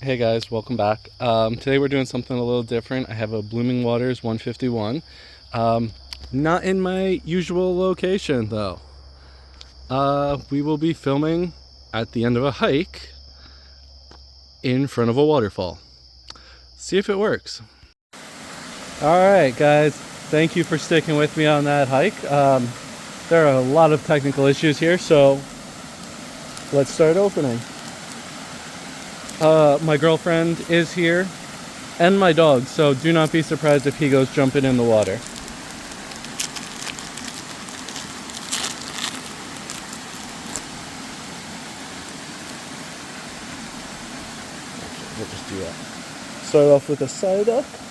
Hey guys, welcome back. Today we're doing something a little different. I have a Blooming Waters 151. Not in my usual location though. We will be filming at the end of a hike in front of a waterfall. See if it works. Alright guys, thank you for sticking with me on that hike. There are a lot of technical issues here, so let's start opening. My girlfriend is here and my dog, so do not be surprised if he goes jumping in the water. We'll just do that. Start off with a Psyduck.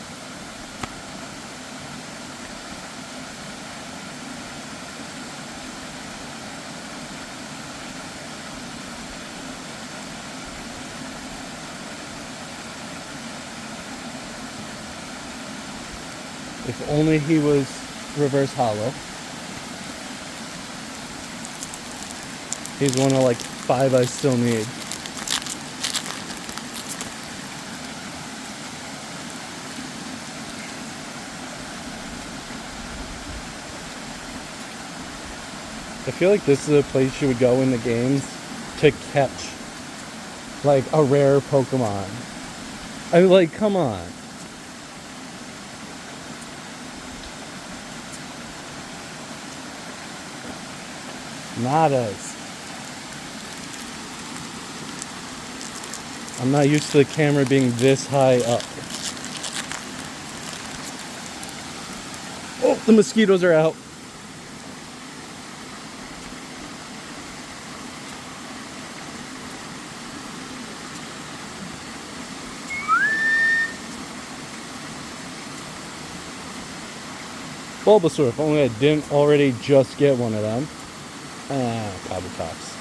If only he was reverse hollow. He's one of like 5 I still need. I feel like this is a place you would go in the games to catch like a rare Pokemon. I mean, like, come on. Nadas. I'm not used to the camera being this high up. Oh, the mosquitoes are out. Bulbasaur, if only I didn't already just get one of them. Cobbleplops.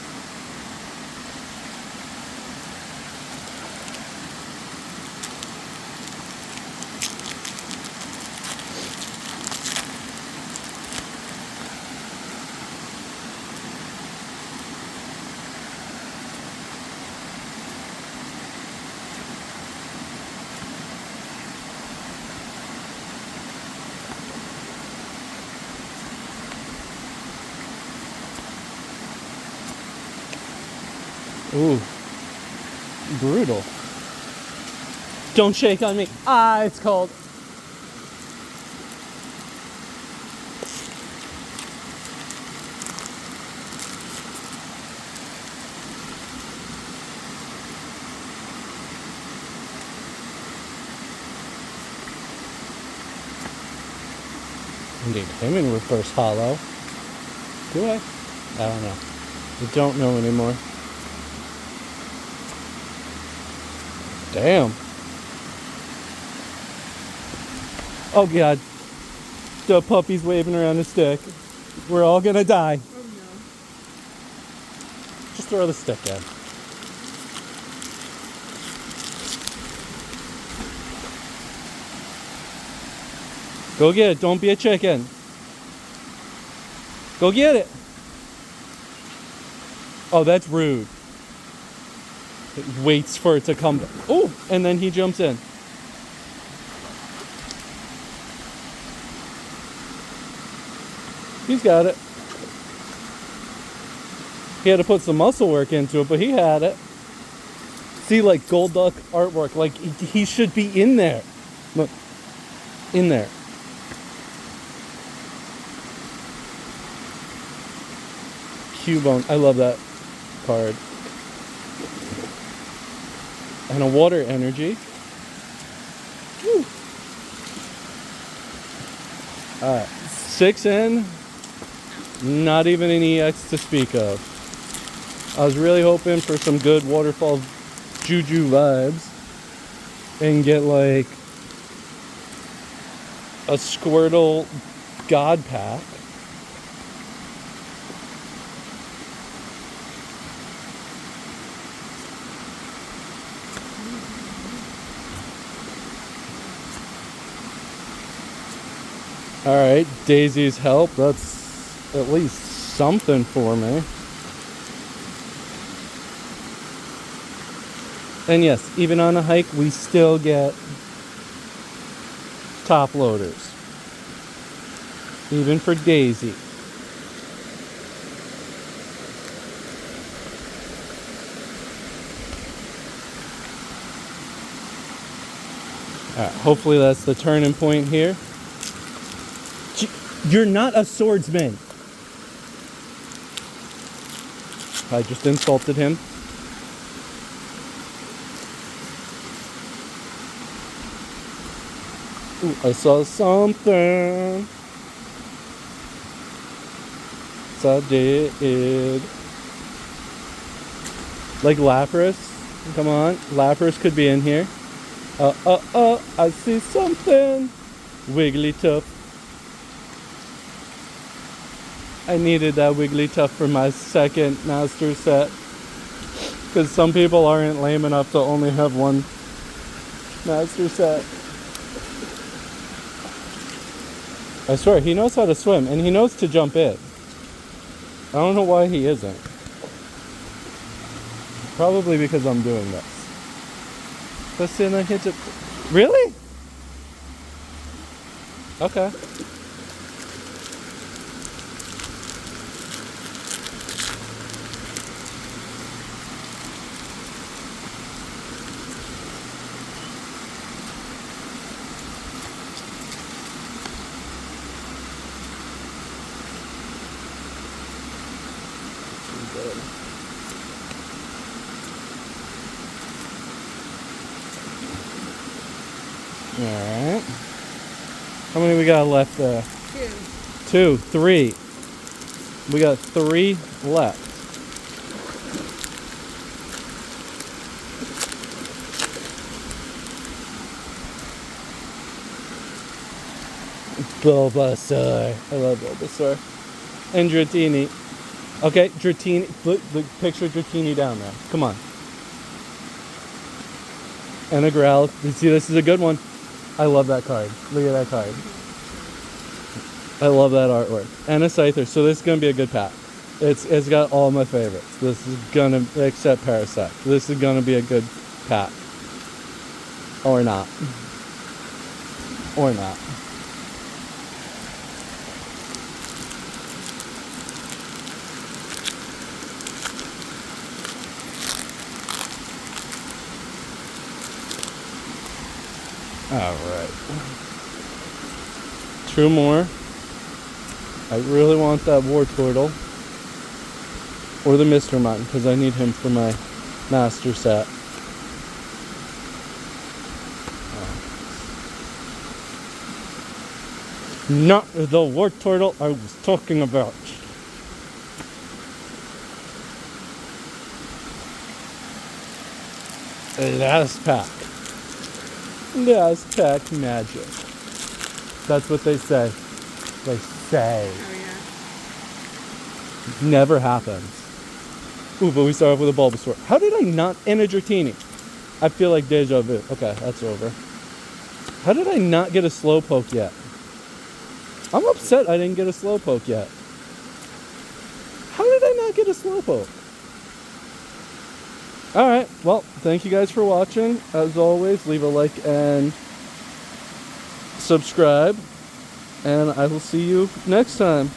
Ooh, brutal. Don't shake on me. Ah, it's cold. Indeed, him in reverse hollow. Do I? I don't know. I don't know anymore. Damn. Oh god. The puppy's waving around a stick. We're all gonna die. Oh no. Just throw the stick in. Go get it. Don't be a chicken. Go get it. Oh, that's rude. It waits for it to come back. Oh, and then he jumps in. He's got it. He had to put some muscle work into it, but he had it. See, like Golduck artwork, like he should be in there. Look, in there. Cubone, I love that card. And a water energy. Woo. Alright, 6 in. Not even an EX to speak of. I was really hoping for some good waterfall juju vibes and get like a Squirtle God Pack. Alright, Daisy's help. That's at least something for me. And yes, even on a hike, we still get top loaders. Even for Daisy. Alright, hopefully that's the turning point here. You're not a swordsman. I just insulted him. Ooh, I saw something. So I did. Like Lapras. Come on. Lapras could be in here. I see something. Wigglytuff. I needed that Wigglytuff for my second master set. Because some people aren't lame enough to only have one master set. I swear, he knows how to swim, and he knows to jump in. I don't know why he isn't. Probably because I'm doing this. Let's see, and I hit it. Really? Okay. Alright. How many we got left there? Two. 3. We got 3 left. Bulbasaur. I love Bulbasaur. And Dratini. Okay, Dratini. Look, picture Dratini down there. Come on. And a Growl. You see, this is a good one. I love that card. Look at that card. I love that artwork. And a Scyther. So this is going to be a good pack. It's got all my favorites. This is going to, except Parasect. This is going to be a good pack. Or not. Or not. Alright. 2 more. I really want that Wartortle. Or the Mr. Mime, because I need him for my master set. Not the Wartortle I was talking about. Last pack. Last pack magic. That's what they say. They say. Oh yeah. Never happens. Ooh, but we start off with a Bulbasaur. How did I not? And a Dratini. I feel like deja vu. Okay, that's over. How did I not get a Slowpoke yet? I'm upset I didn't get a Slowpoke yet. How did I not get a Slowpoke? Alright, well, thank you guys for watching. As always, leave a like and subscribe. And I will see you next time.